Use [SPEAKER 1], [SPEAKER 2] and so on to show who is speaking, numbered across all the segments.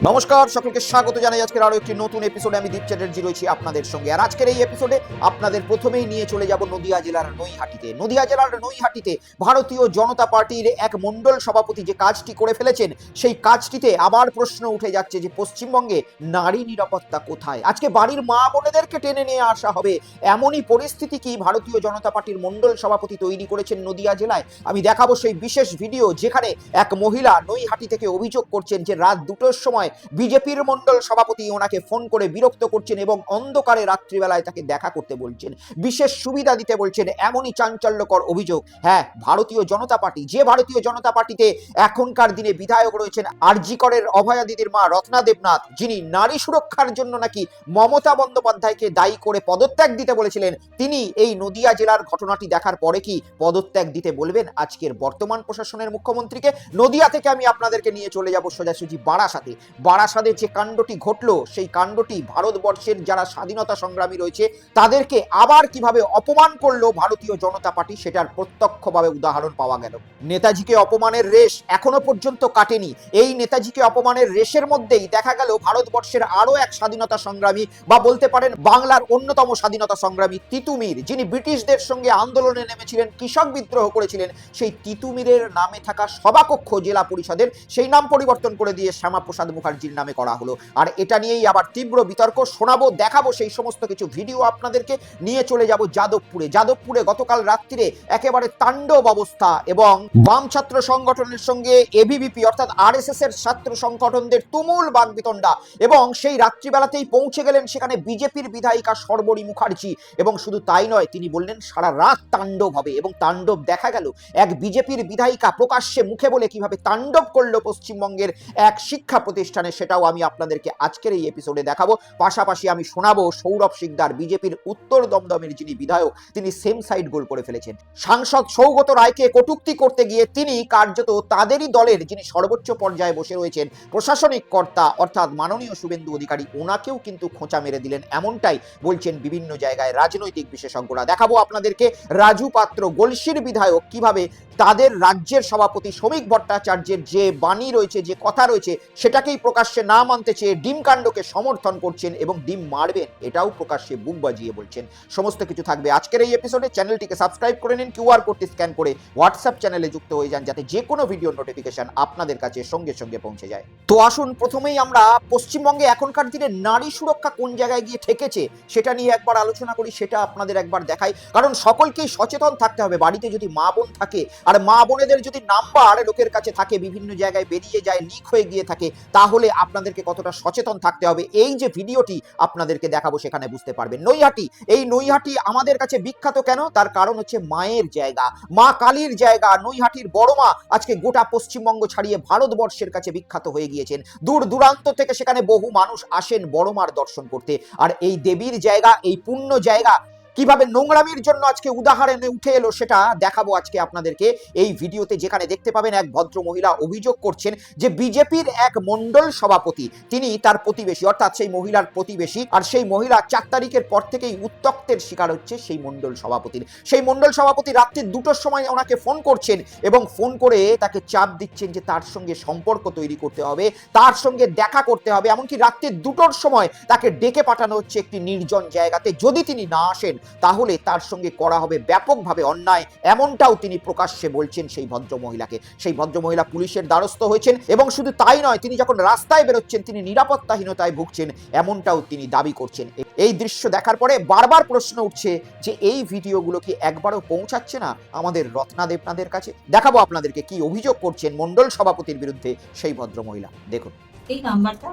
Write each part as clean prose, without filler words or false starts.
[SPEAKER 1] নমস্কার, সকলকে স্বাগত জানাই আজকের আরো একটি নতুন এপিসোডে। আমি দীপ চ্যাটার্জি রয়েছি আপনাদের সঙ্গে। আর আজকের এই এপিসোডে আপনাদের প্রথমেই নিয়ে চলে যাব নদিয়া জেলার নৈহাটিতে। নদিয়া জেলার নৈহাটিতে ভারতীয় জনতা পার্টির এক মণ্ডল সভাপতি যে কাজটি করে ফেলেছেন, সেই কাজটিতে আবার প্রশ্ন উঠে যাচ্ছে যে পশ্চিমবঙ্গে নারী নিরাপত্তা কোথায়? আজকে বাড়ির মা বোনেদেরকে টেনে নিয়ে আসা হবে, এমনই পরিস্থিতি কি ভারতীয় জনতা পার্টির মণ্ডল সভাপতি তৈরি করেছেন নদিয়া জেলায়? আমি দেখাবো সেই বিশেষ ভিডিও, যেখানে এক মহিলা নৈহাটি থেকে অভিযোগ করছেন যে রাত 2টোর সময় বিজেপির মণ্ডল সভাপতি ওনাকে ফোন করে বিরক্ত করছেন এবং অন্ধকারে রাত্রিবেলায় তাকে দেখা করতে বলছেন, বিশেষ সুবিধা দিতে বলছেন। এমনই চাঞ্চল্যকর অভিযোগ। হ্যাঁ, ভারতীয় জনতা পার্টি, যে ভারতীয় জনতা পার্টিতে এখনকার দিনে বিধায়ক রয়েছেন আরজি করের অভয়া দিদির মা রত্না দেবনাথ, যিনি নারী সুরক্ষার জন্য নাকি মমতা বন্দ্যোপাধ্যায়কে দায়ী করে পদত্যাগ দিতে বলেছিলেন, তিনি এই নদিয়া জেলার ঘটনাটি দেখার পরে কি পদত্যাগ দিতে বলবেন আজকের বর্তমান প্রশাসনের মুখ্যমন্ত্রীকে? নদিয়া থেকে আমি আপনাদেরকে নিয়ে চলে যাব সোজাসুজি বারাসাতে। বারাসাতে যে কাণ্ডটি ঘটলো, সেই কাণ্ডটি ভারতবর্ষের যারা স্বাধীনতা সংগ্রামী রয়েছে তাদেরকে আবার কিভাবে অপমান করলো ভারতীয় জনতা পার্টি, সেটার প্রত্যক্ষভাবে উদাহরণ পাওয়া গেল। নেতাজিকে অপমানের রেশ এখনো পর্যন্ত কাটেনি। এই নেতাজিকে অপমানের রেশের মধ্যেই দেখা গেল ভারতবর্ষের আরো এক স্বাধীনতা সংগ্রামী, বা বলতে পারেন বাংলার অন্যতম স্বাধীনতা সংগ্রামী তিতুমির, যিনি ব্রিটিশদের সঙ্গে আন্দোলনে নেমেছিলেন, কৃষক বিদ্রোহ করেছিলেন, সেই তিতুমিরের নামে থাকা সভাকক্ষ জেলা পরিষদের সেই নাম পরিবর্তন করে দিয়ে শ্যামাপ্রসাদ মুখার্জির নামে করা হলো। আর এটা নিয়েই আবার তীব্র বিতর্ক। শোনাবো, দেখাবো সেই সমস্ত কিছু ভিডিও আপনাদেরকে। নিয়ে চলে যাব যাদবপুরে। যাদবপুরে গতকাল রাত্রিরে একেবারে তাণ্ডব অবস্থা, এবং বাম ছাত্র সংগঠনের সঙ্গে এবিভিপি অর্থাৎ আরএসএস এর ছাত্র সংগঠনদের তুমুল বাগবিতণ্ডা, এবং সেই রাত্রিবেলাতেই পৌঁছে গেলেন সেখানে বিজেপির বিধায়িকা শর্বরী মুখার্জি। এবং শুধু তাই নয়, তিনি বললেন সারা রাত তাণ্ডব হবে, এবং তাণ্ডব দেখা গেল। এক বিজেপির বিধায়িকা প্রকাশ্যে মুখে বলে কিভাবে তাণ্ডব করলো পশ্চিমবঙ্গের এক শিক্ষা প্রতিষ্ঠানে, সেটাও আমি আপনাদেরকে আজকের এই এপিসোডে দেখাবো। পাশাপাশি আমি শোনাবো সৌরভ সিকদার, বিজেপির উত্তর দমদমের যিনি বিধায়ক, তিনি সেম সাইড গোল করে ফেলেছেন। সাংসদ সৌগত রায়কে কটূক্তি করতে গিয়ে তিনি কার্যত তাদেরই দলের যিনি সর্বোচ্চ পর্যায়ে বসে রয়েছেন প্রশাসনিক কর্তা অর্থাৎ মাননীয় শুভেন্দু অধিকারী, ওনাকেও কিন্তু খোঁচা মেরে দিলেন, এমনটাই বলছেন বিভিন্ন জায়গায় রাজনৈতিক বিশেষজ্ঞরা। দেখাবো আপনাদেরকে রাজু পাত্র, গলসির বিধায়ক, কিভাবে তাদের রাজ্যের সভাপতি শ্রমিক ভট্টাচার্যের যে বাণী রয়েছে, যে কথা রয়েছে, সেটাকেই প্রকাশ্যে না মানতে চেয়ে ডিম কাণ্ডকে সমর্থন করছেন এবং ডিম মারবেন এটাও প্রকাশ্যে বুক বাজিয়ে বলছেন। সমস্ত কিছু থাকবে আজকের এই এপিসোডে। চ্যানেলটিকে সাবস্ক্রাইব করে নিন, কিউআর কোডটি স্ক্যান করে হোয়াটসঅ্যাপ চ্যানেলে যুক্ত হয়ে যান, যাতে যে কোনো ভিডিওর নোটিফিকেশন আপনাদের কাছে সঙ্গে সঙ্গে পৌঁছে যায়। তো আসুন প্রথমেই আমরা পশ্চিমবঙ্গে এখনকার দিনে নারী সুরক্ষা কোন জায়গায় গিয়ে ঠেকেছে সেটা নিয়ে একবার আলোচনা করি, সেটা আপনাদের একবার দেখাই। কারণ সকলকেই সচেতন থাকতে হবে। বাড়িতে যদি মা বোন থাকে, আর মা বোনেদের যদি নাম্বার লোকের কাছে থাকে, বিভিন্ন জায়গায় বেরিয়ে যায়, লিক হয়ে গিয়ে থাকে, তাহলে আপনাদেরকে কতটা সচেতন থাকতে হবে এই যে ভিডিওটি আপনাদেরকে দেখাবো সেখানে বুঝতে পারবেন। নৈহাটি, এই নৈহাটি আমাদের কাছে বিখ্যাত কেন? তার কারণ হচ্ছে মায়ের জায়গা, মা কালীর জায়গা। নৈহাটির বড় মা আজকে গোটা পশ্চিমবঙ্গ ছাড়িয়ে ভারতবর্ষের কাছে বিখ্যাত হয়ে গিয়েছেন। দূর দূরান্ত থেকে সেখানে বহু মানুষ আসেন বড় মার দর্শন করতে। আর এই দেবীর জায়গা, এই পুণ্য জায়গা কিভাবে নোংরামির জন্য আজকে উদাহরণে উঠে এলো সেটা দেখাবো আজকে আপনাদেরকে এই ভিডিওতে, যেখানে দেখতে পাবেন এক ভদ্র মহিলা অভিযোগ করছেন যে বিজেপির এক মণ্ডল সভাপতি, তিনি তার প্রতিবেশী অর্থাৎ সেই মহিলার প্রতিবেশী, আর সেই মহিলা 4 তারিখের পর থেকেই উত্ত্যক্তের শিকার হচ্ছে সেই মণ্ডল সভাপতির। সেই মণ্ডল সভাপতি রাত্রি 2টোর সময় ওনাকে ফোন করছেন এবং ফোন করে তাকে চাপ দিচ্ছেন যে তার সঙ্গে সম্পর্ক তৈরি করতে হবে, তার সঙ্গে দেখা করতে হবে। এমনকি রাত্রি 2টোর সময় তাকে ডেকে পাঠানো হচ্ছে একটি নির্জন জায়গাতে, যদি তিনি না আসেন তাহলে তার সঙ্গে করা হবে ব্যাপকভাবে অন্যায়, এমনটাও তিনি প্রকাশ্যে বলছেন সেই ভদ্র মহিলাকে। সেই ভদ্র মহিলা পুলিশের দ্বারস্থ হয়েছেন, এবং শুধু তাই নয়, তিনি যখন রাস্তায় বেরোচ্ছেন তিনি নিরাপত্তাহীনতায় ভুগছেন, এমনটাও তিনি দাবি করছেন। এই দৃশ্য দেখার পরে বারবার প্রশ্ন উঠছে যে এই ভিডিওগুলো কি একবারও পৌঁছাচ্ছে না আমাদের রত্না দেবনাথের কাছে? দেখাবো আপনাদেরকে কি অভিযোগ করছেন মণ্ডল সভাপতির বিরুদ্ধে সেই ভদ্র মহিলা। দেখুন।
[SPEAKER 2] এই নাম্বারটা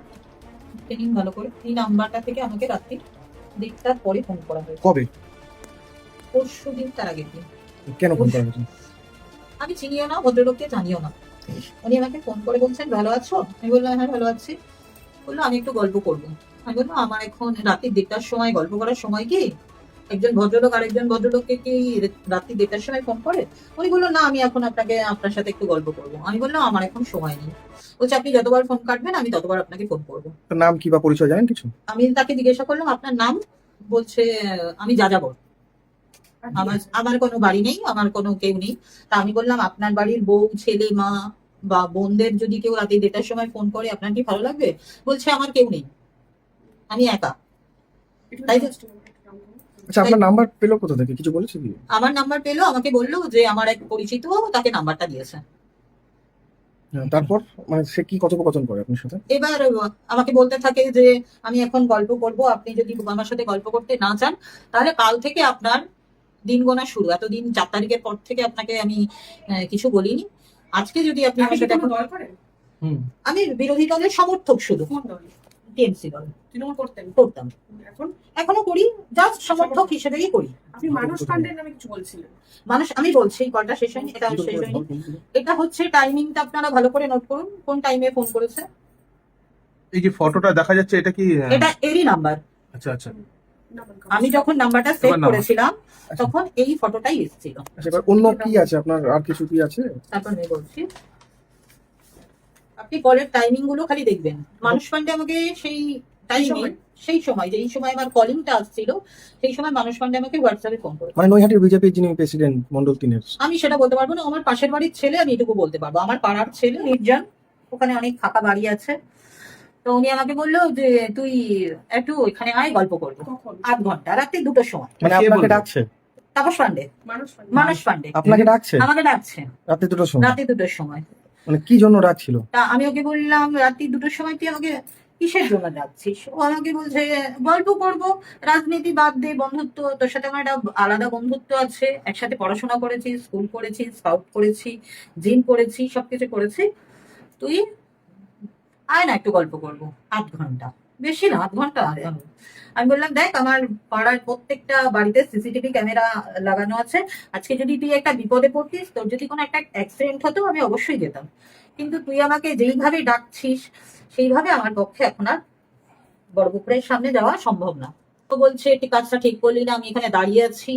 [SPEAKER 2] ভালো করে, এই নাম্বারটা থেকে আমাকে রাত্রি 1টার পরে ফোন করা হয়েছে।
[SPEAKER 3] কবে?
[SPEAKER 2] পরশুদিন, তার আগের দিন।
[SPEAKER 3] কেন ফোন করা হয়েছে?
[SPEAKER 2] আমি চিনিও না, ভদ্রলোককে জানিও না। উনি আমাকে ফোন করে বলছেন ভালো আছো? আমি বললাম হ্যাঁ ভালো আছি। বললো আমি একটু গল্প করবো। আমি বললাম আমার এখন রাত্রি 1টার সময় গল্প করার সময় কি? একজন ভদ্রলোক আরেকজন ভদ্রলোককে কি রাত্রি 1টার সময় ফোন করে? উনি বললো না, আমি এখন আপনার সাথে একটু গল্প করবো। আমি বললাম আমার এখন সময় নেই। বলছে আপনি যতবার ফোন কাটবেন আমি ততবার আপনাকে ফোন করবো।
[SPEAKER 3] নাম কি বা পরিচয় জানেন কিছু?
[SPEAKER 2] আমি তাকে জিজ্ঞাসা করলাম আপনার নাম? বলছে আমি যাযাবর, আমার কোনো বাড়ি নেই, আমার কোনো কেউ নেই। তা আমি বললাম আপনার বাড়ির বউ, ছেলে, মা বা বোনদের যদি কেউ রাতে 1:30টার সময় ফোন করে আপনার কি ভালো লাগবে? বলছে আমার কেউ নেই, আমি একা। তাই তো?
[SPEAKER 3] আচ্ছা, আপনার নাম্বার পেলো কোথা থেকে, কিছু বলেছে কি?
[SPEAKER 2] আমার নাম্বার পেলো, আমাকে বললো যে আমার এক পরিচিত তাকে নাম্বারটা দিয়েছে।
[SPEAKER 3] হ্যাঁ, তারপর মানে সে কি কথোপকথন করে আপনার সাথে?
[SPEAKER 2] এবার আমাকে বলতে থাকে যে আমি এখন গল্প করব, আপনি যদি আমার সাথে গল্প করতে না চান তাহলে কাল থেকে আপনার দিন গোনা শুরু। এতদিন 4 তারিখের পর থেকে আপনাকে আমি কিছু বলিনি, আজকে যদি আপনি আমার সাথে এখন আমি বিরোধী দলের সমর্থক, শুধু টিএমসি দল
[SPEAKER 4] তৃণমূল করতেন,
[SPEAKER 2] করতাম,
[SPEAKER 4] এখন
[SPEAKER 2] এখনো করি, জাস্ট সমর্থক হিসেবেই করি।
[SPEAKER 4] আপনি মানুষ পান্ডের নামে কিছু বলছিলেন।
[SPEAKER 2] মানুষ, আমি বলছি কলটা শেষ হয়নি, এটা শেষ হয়নি। এটা হচ্ছে টাইমিংটা আপনারা ভালো করে নোট করুন, কোন টাইমে ফোন করেছে।
[SPEAKER 5] এই যে ফটোটা দেখা যাচ্ছে এটা কি
[SPEAKER 2] এটা এরই নাম্বার।
[SPEAKER 5] আচ্ছা আচ্ছা।
[SPEAKER 2] আমি যখন নাম্বারটা সেভ
[SPEAKER 5] তোমার নাম্বার।
[SPEAKER 2] করেছিলাম তখন এই ফটোটাই এসেছিল।
[SPEAKER 3] আচ্ছা, এবার অন্য কি আছে আপনার, আর কিছু কি আছে?
[SPEAKER 2] তারপর আমি বলছি, আপনি কলের টাইমিং গুলো খালি দেখবেন। মানুষ পান্ডে আমাকে সেই টাইমে, সেই সময় যেই সময় আমার কলিংটা আসছিল সেই সময় মানুষ পান্ডে আমাকে হোয়াটসঅ্যাপে ফোন করে।
[SPEAKER 3] মানে নৈহাটির বিজেপির যিনি প্রেসিডেন্ট মন্ডল 3-এর।
[SPEAKER 2] আমি সেটা বলতে পারবো না, আমার পাশের বাড়ির ছেলে, আমি এটুকু বলতে পারবো। আমার পাড়ার ছেলে নির্জন, ওখানে অনেক ফাঁকা বাড়ি আছে, তো উনি আমাকে বললো যে তুই একটু এখানে আয়, গল্প করবো।
[SPEAKER 4] কখন?
[SPEAKER 2] 8 ঘন্টা, রাত্রি 2টোর সময়।
[SPEAKER 3] মানে
[SPEAKER 5] কে
[SPEAKER 3] আপনাকে
[SPEAKER 5] বললো?
[SPEAKER 3] ডাকছে?
[SPEAKER 2] তাপস পান্ডে,
[SPEAKER 4] মানুষ পান্ডে।
[SPEAKER 2] মানুষ পান্ডে
[SPEAKER 3] আপনাকে ডাকছে
[SPEAKER 2] আমাকে ডাকছে
[SPEAKER 3] রাত্রি 2টোর সময়?
[SPEAKER 2] রাত্রি 2টোর সময়।
[SPEAKER 3] মানে কি জন্য ডাকছিল?
[SPEAKER 2] তা আমি ওকে বললাম রাত্রি 2টোর সময় তুই আমাকে কিসের জন্য ডাকছিস? ও আমাকে বলছে গল্প করব, রাজনীতি বাদ দে, বন্ধুত্ব, তোর সাথে আমার একটা আলাদা বন্ধুত্ব আছে, একসাথে পড়াশোনা করেছি, স্কুল করেছি, স্কাউট করেছি, জিম করেছি, সবকিছু করেছি, তুই আয় না একটু গল্প করবো। 8 ঘন্টা, বেশি না, 8 ঘন্টা। আমি বললাম দেখ, আমার পাড়ার প্রত্যেকটা বাড়িতে সিসিটিভি ক্যামেরা লাগানো আছে, আজকে যদি তুই একটা বিপদে পড়তিস, তোর যদি কোনো একটা অ্যাক্সিডেন্ট হতো, আমি অবশ্যই যেতাম, কিন্তু তুই আমাকে যেইভাবে ডাকছিস সেইভাবে আমার পক্ষে এখন আর বড়পুকুরের সামনে যাওয়া সম্ভব না। তো বলছে তুই কাজটা ঠিক করলি না, আমি এখানে দাঁড়িয়ে আছি,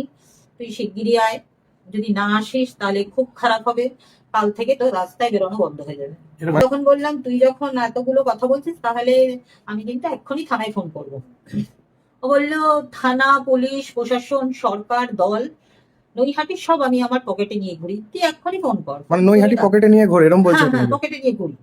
[SPEAKER 2] তুই শিগগিরই আয়, যদি না আসিস তাহলে খুব খারাপ হবে, কাল থেকে তো রাস্তায় বেরোনো বন্ধ হয়ে যাবে।
[SPEAKER 5] এরকম
[SPEAKER 2] তখন বললাম তুই যখন এতগুলো কথা বলছিস তাহলে আমি কিন্তু এক্ষুনি থানায় ফোন করবো। ও বললো থানা, পুলিশ, প্রশাসন, সরকার, দল, নৈহাটি সব আমি আমার পকেটে নিয়ে ঘুরি, তুই এক্ষুনি ফোন কর।
[SPEAKER 3] মানে নৈহাটি পকেটে নিয়ে ঘোরে এরকম বলছে?
[SPEAKER 2] হ্যাঁ, পকেটে নিয়ে ঘুরি।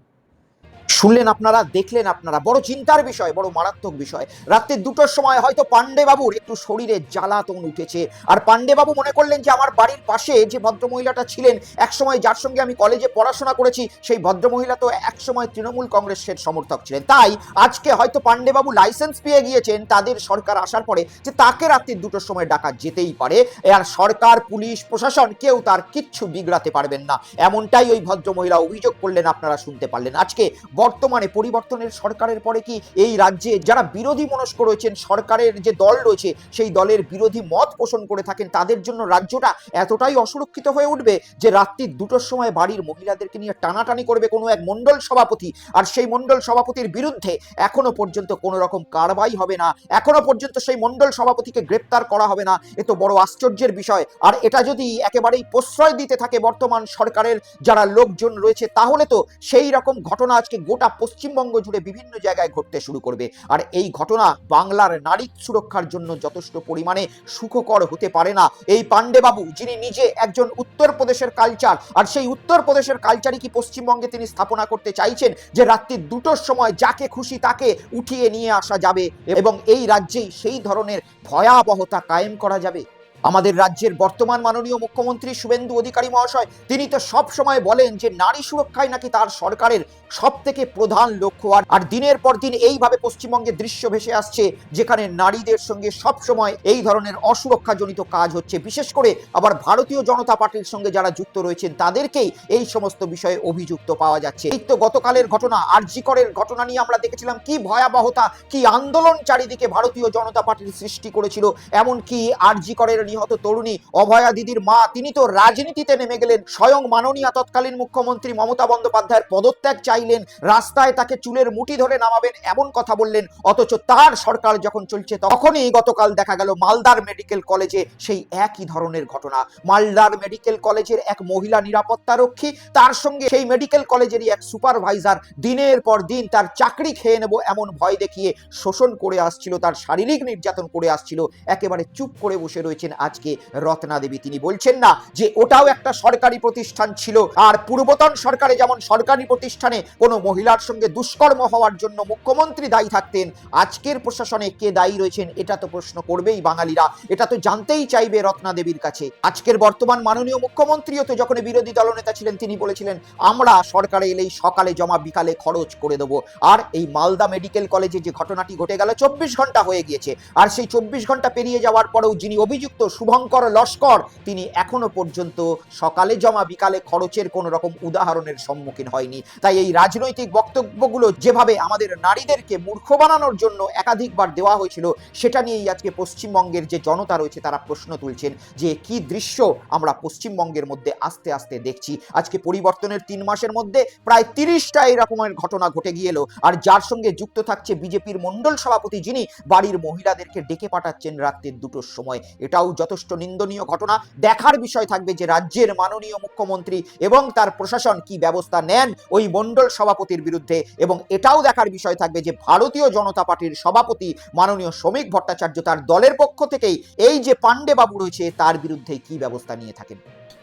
[SPEAKER 1] শুনলেন আপনারা, দেখলেন আপনারা, বড় চিন্তার বিষয়, বড় মারাত্মক বিষয়। রাত্রি 2টোর সময় হয়তো পান্ডে বাবুর একটু শরীরে জ্বালাতন উঠেছে, আর পান্ডে বাবু মনে করলেন যে আমার বাড়ির পাশে যে ভদ্রমহিলাটা ছিলেন একসময়, যার সঙ্গে আমি কলেজে পড়াশোনা করেছি, সেই ভদ্রমহিলা তো একসময় তৃণমূল কংগ্রেসের সমর্থক ছিলেন, তাই আজকে হয়তো পান্ডে বাবু লাইসেন্স পেয়ে গিয়েছেন তাদের সরকার আসার পরে, যে তাকে রাত্রি 2টোর সময় ডাকা যেতেই পারে, আর সরকার, পুলিশ, প্রশাসন কেউ তার কিচ্ছু বিগড়াতে পারবেন না, এমনটাই ওই ভদ্রমহিলা অভিযোগ করলেন। আপনারা শুনতে পারলেন। আজকে বর্তমানে পরিবর্তনের সরকারের পরে কি এই রাজ্যে যারা বিরোধী মনস্ক রয়েছেন, সরকারের যে দল রয়েছে সেই দলের বিরোধী মত পোষণ করে থাকেন, তাদের জন্য রাজ্যটা এতটাই অসুরক্ষিত হয়ে উঠবে যে রাত্রি 2টোর সময় বাড়ির মহিলাদেরকে নিয়ে টানাটানি করবে কোনো এক মণ্ডল সভাপতি, আর সেই মণ্ডল সভাপতির বিরুদ্ধে এখনো পর্যন্ত কোনো রকম কারবাই হবে না, এখনো পর্যন্ত সেই মণ্ডল সভাপতিকে গ্রেপ্তার করা হবে না। এ তো বড় আশ্চর্যের বিষয়। আর এটা যদি একেবারেই প্রশ্রয় দিতে থাকে বর্তমান সরকারের যারা লোকজন রয়েছে, তাহলে তো সেই রকম ঘটনা আজকে গোটা পশ্চিমবঙ্গ জুড়ে বিভিন্ন জায়গায় ঘটতে শুরু করবে। আর এই ঘটনা বাংলার নারী সুরক্ষার জন্য যথেষ্ট পরিমাণে সুখকর হতে পারে না। এই পান্ডে বাবু, যিনি নিজে একজন উত্তরপ্রদেশের কালচার, আর সেই উত্তরপ্রদেশের কালচারই কি পশ্চিমবঙ্গে তিনি স্থাপনা করতে চাইছেন, যে রাত্রি 2টোর সময় যাকে খুশি তাকে উঠিয়ে নিয়ে আসা যাবে এবং এই রাজ্যেই সেই ধরনের ভয়াবহতা কায়েম করা যাবে? আমাদের রাজ্যের বর্তমান মাননীয় মুখ্যমন্ত্রী শুভেন্দু অধিকারী মহাশয়, তিনি তো সব সময় বলেন যে নারী সুরক্ষায় নাকি তার সরকারের সব থেকে প্রধান লক্ষ্য। আর দিনের পর দিন এইভাবে পশ্চিমবঙ্গে দৃশ্য ভেসে আসছে যেখানে নারীদের সঙ্গে সব সময় এই ধরনের অসুরক্ষাজনিত কাজ হচ্ছে। বিশেষ করে আবার ভারতীয় জনতা পার্টির সঙ্গে যারা যুক্ত রয়েছেন তাদেরকেই এই সমস্ত বিষয়ে অভিযুক্ত পাওয়া যাচ্ছে। এই তো গতকালের ঘটনা, আরজি করের ঘটনা নিয়ে আমরা দেখেছিলাম কি ভয়াবহতা, কি আন্দোলন চারিদিকে ভারতীয় জনতা পার্টির সৃষ্টি করেছিল। এমনকি আরজি করের নিহত তরুণী অভয়া দিদির মা, তিনি তো রাজনীতিতে নেমে গেলেন, স্বয়ং মাননীয় তৎকালীন মুখ্যমন্ত্রী মমতা বন্দ্যোপাধ্যায়ের পদত্যাগ চাইলেন, রাস্তায় তাকে চুলের মুঠি ধরে নামাবেন এমন কথা বললেন। অথচ তার সরকার যখন চলছে তখনই গতকাল দেখা গেল মালদার মেডিকেল কলেজে সেই একই ধরনের ঘটনা। মালদার মেডিকেল কলেজের এক মহিলা নিরাপত্তা রক্ষী, তার সঙ্গে সেই মেডিকেল কলেজেরই এক সুপারভাইজার দিনের পর দিন তার চাকরি খেয়ে নেব এমন ভয় দেখিয়ে শোষণ করে আসছিল, তার শারীরিক নির্যাতন করে আসছিল। একেবারে চুপ করে বসে রয়েছেন আজকে রত্না দেবী তিনি বলছেন না যে ওটাও একটা সরকারি প্রতিষ্ঠান ছিল, আর পূর্বতন সরকারে যেমন সরকারি প্রতিষ্ঠানে কোনো মহিলার সঙ্গে দুষ্কর্ম হওয়ার জন্য মুখ্যমন্ত্রী দায়ী থাকতেন, আজকের প্রশাসনে কে দায়ী রয়েছেন এটা তো প্রশ্ন করবেই বাঙালিরা, এটা তো জানতেই চাইবে রত্না দেবীর কাছে। আজকের বর্তমান মাননীয় মুখ্যমন্ত্রীও তো যখন বিরোধী দলনেতা ছিলেন তিনি বলেছিলেন আমরা সরকারে এলেই সকালে জমা বিকালে খরচ করে দেবো। আর এই মালদা মেডিকেল কলেজে যে ঘটনাটি ঘটে গেল 24 ঘন্টা হয়ে গিয়েছে, আর সেই 24 ঘন্টা পেরিয়ে যাওয়ার পরেও যিনি অভিযুক্ত শুভঙ্কর লস্কর তিনি এখনো পর্যন্ত সকালে জমা বিকালে খরচের কোন রকম উদাহরণের সম্মুখীন হয়নি। তাই এই রাজনৈতিক বক্তব্যগুলো যেভাবে আমাদের নারীদেরকে মূর্খ বানানোর জন্য একাধিকবার দেওয়া হয়েছিল, সেটা নিয়েই আজকে পশ্চিমবঙ্গের যে জনতা রয়েছে তারা প্রশ্ন তুলছেন যে কি দৃশ্য আমরা পশ্চিমবঙ্গের মধ্যে আস্তে আস্তে দেখছি। আজকে পরিবর্তনের 3 মাসের মধ্যে প্রায় 30টা এরকমের ঘটনা ঘটে গিয়েল, আর যার সঙ্গে যুক্ত থাকছে বিজেপির মণ্ডল সভাপতি যিনি বাড়ির মহিলাদেরকে ডেকে পাঠাচ্ছেন রাত্রির 2টোর সময়। এটাও যথেষ্ট নিন্দনীয় ঘটনা। দেখার বিষয় থাকবে যে রাজ্যের মাননীয় মুখ্যমন্ত্রী এবং তার প্রশাসন কি ব্যবস্থা নেন ওই মণ্ডল সভাপতির বিরুদ্ধে, এবং এটাও দেখার বিষয় থাকবে যে ভারতীয় জনতা পার্টির সভাপতি মাননীয় শ্রমিক ভট্টাচার্য তার দলের পক্ষ থেকেই এই যে পাণ্ডে বাবু রয়েছে তার বিরুদ্ধে কি ব্যবস্থা নিয়ে থাকেন।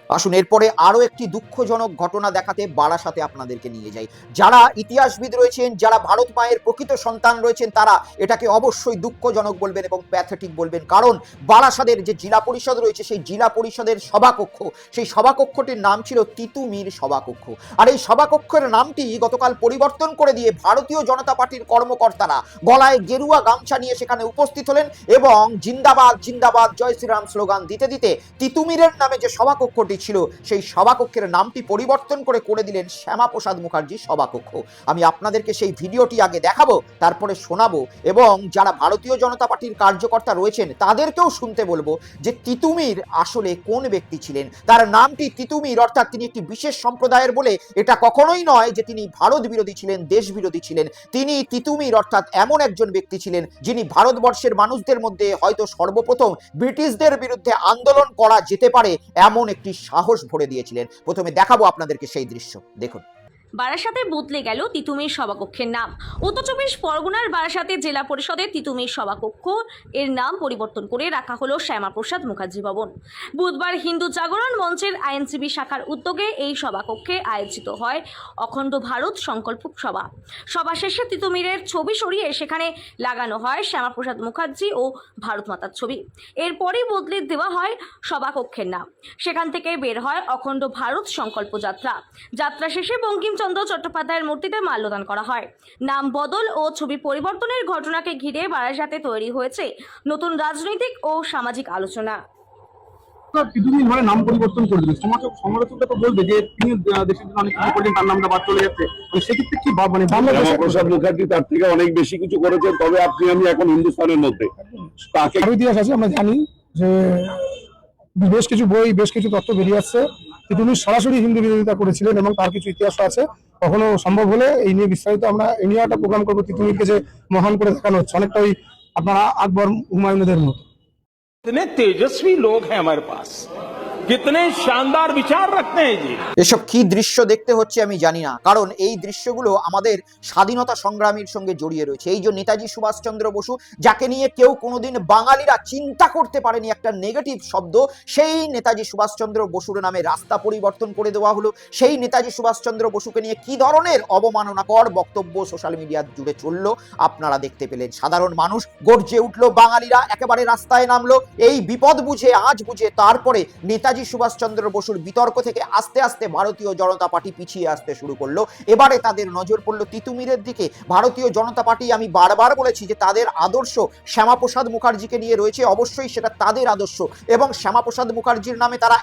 [SPEAKER 1] আসুন এরপরে আরো একটি দুঃখজনক ঘটনা দেখাতে বারাসাতে আপনাদেরকে নিয়ে যাই। যারা ইতিহাসবিদ রয়েছেন, যারা ভারত মায়ের প্রকৃত সন্তান রয়েছেন, তারা এটাকে অবশ্যই দুঃখজনক বলবেন এবং প্যাথেটিক বলবেন, কারণ বারাসাতের যে জেলা পরিষদ রয়েছে সেই জেলা পরিষদের সভাকক্ষ, সেই সভাকক্ষটির নাম ছিল তিতুমির সভাকক্ষ। আর এই সভাকক্ষের নামটি গতকাল পরিবর্তন করে দিয়ে ভারতীয় জনতা পার্টির কর্মকর্তারা গলায় গেরুয়া গামছা নিয়ে সেখানে উপস্থিত হলেন এবং জিন্দাবাদ জিন্দাবাদ জয় শ্রীরাম স্লোগান দিতে দিতে তিতুমিরের নামে যে সভাকক্ষটি ছিল সেই সভাকক্ষের নামটি পরিবর্তন করে দিলেন শ্যামাপ্রসাদ মুখার্জি সভাকক্ষ। আমি আপনাদেরকে সেই ভিডিওটি আগে দেখাবো, তারপরে শোনাবো, এবং যারা ভারতীয় জনতা পার্টির কার্যকর্তা রয়েছেন তাদেরকেও শুনতে বলবো যে তিতুমির আসলে কোন ব্যক্তি ছিলেন। তার নামটি তিতুমির, অর্থাৎ তিনি একটি বিশেষ সম্প্রদায়ের বলে এটা কখনোই নয় যে তিনি ভারত বিরোধী ছিলেন, দেশ বিরোধী ছিলেন। তিনি তিতুমির অর্থাৎ এমন একজন ব্যক্তি ছিলেন যিনি ভারতবর্ষের মানুষদের মধ্যে হয়তো সর্বপ্রথম ব্রিটিশদের বিরুদ্ধে আন্দোলন করা যেতে পারে এমন একটি সাহস ভরে দিয়েছিলেন। প্রথমে দেখাবো আপনাদেরকে সেই দৃশ্য, দেখুন।
[SPEAKER 6] বারাসাতে বদলে গেল তিতুমির সভাকক্ষের নাম। উত্তর চব্বিশ পরগনার বারাসাতে জেলা পরিষদের তিতুমির সভাকক্ষ এর নাম পরিবর্তন করে রাখা হলো শ্যামাপ্রসাদ মুখার্জি ভবন। বুধবার হিন্দু জাগরণ মঞ্চের আইনজীবী শাখার উদ্যোগে এই সভাকক্ষে আয়োজিত হয় অখণ্ড ভারত সংকল্প সভা। সভা শেষে তিতুমিরের ছবি সরিয়ে সেখানে লাগানো হয় শ্যামাপ্রসাদ মুখার্জি ও ভারত মাতার ছবি। এরপরই বদলে দেওয়া হয় সভাকক্ষের নাম। সেখান থেকে বের হয় অখণ্ড ভারত সংকল্প যাত্রা। যাত্রা শেষে বঙ্কিমচন্দ্র চট্টোপাধ্যায়ের মূর্তিতে মাল্যদান করা হয়। নাম বদল ও ছবি পরিবর্তনের ঘটনাকে ঘিরে বারাসাতে তৈরি হয়েছে নতুন রাজনৈতিক ও সামাজিক আলোচনা।
[SPEAKER 3] তিতুমির মানে নাম পরিবর্তন করে দিল, সমালোচকরা তো বলবে যে তিনি দেশের জন্য অনেক কিছু করলেন, তার নামটা বাদ চলে যাচ্ছে, মানে সেক্ষেত্রে কি মানে
[SPEAKER 7] শ্যামাপ্রসাদ মুখার্জি তার থেকে অনেক বেশি কিছু করেছেন। তবে আপনি আমি এখন হিন্দুস্তানের মধ্যে তাকে
[SPEAKER 3] ইতিহাস আছে, আমরা জানি যে বেশ কিছু বই, বেশ কিছু তথ্য বেরিয়ে আসছে তিনি সরাসরি হিন্দু বিরোধিতা করেছিলেন এবং তার কিছু ইতিহাস আছে। কখনো সম্ভব হলে এই নিয়ে বিস্তারিত আমরা এই নিয়ে একটা প্রোগ্রাম করবো। তিতুমিরকে যে মহান করে দেখানো হচ্ছে, অনেকটা ওই আপনারা আকবর হুমায়ুনদের মতো।
[SPEAKER 8] कितने तेजस्वी लोग हैं हमारे पास, कितने शानदार विचार रखते हैं जी।
[SPEAKER 1] এসব কি দৃশ্য দেখতে হচ্ছে আমি জানি না, কারণ এই দৃশ্যগুলো আমাদের স্বাধীনতা সংগ্রামীর সঙ্গে জড়িয়ে রয়েছে। এই যে নেতাজি সুভাষচন্দ্র বসু, যাকে নিয়ে কেউ কোনোদিন বাঙালিরা চিন্তা করতে পারেনি একটা নেগেটিভ শব্দ, সেই নেতাজি সুভাষচন্দ্র বসুর নামে রাস্তা পরিবর্তন করে দেওয়া হলো। সেই নেতাজি সুভাষচন্দ্র বসুকে নিয়ে কি ধরনের অবমাননাকর বক্তব্য সোশ্যাল মিডিয়া জুড়ে চললো আপনারা দেখতে পেলেন। সাধারণ মানুষ গর্জে উঠলো, বাঙালিরা একেবারে রাস্তায় নামলো। এই বিপদ বুঝে আজ বুঝে তারপরে নেতাজি সুভাষচন্দ্র বসুর বিতর্ক থেকে আস্তে আস্তে ভারতীয় জনতা পার্টি পিছিয়ে আসতে শুরু করলো। এবারে তাদের নজর পড়লো তিতুমিরের দিকে। ভারতীয় জনতা পার্টি, আমি বারবার বলেছি যে তাদের আদর্শ শ্যামাপ্রসাদ মুখার্জিকে নিয়ে রয়েছে, অবশ্যই সেটা তাদের আদর্শ, এবং শ্যামাপ্রসাদ মুখার্জির নামে তারা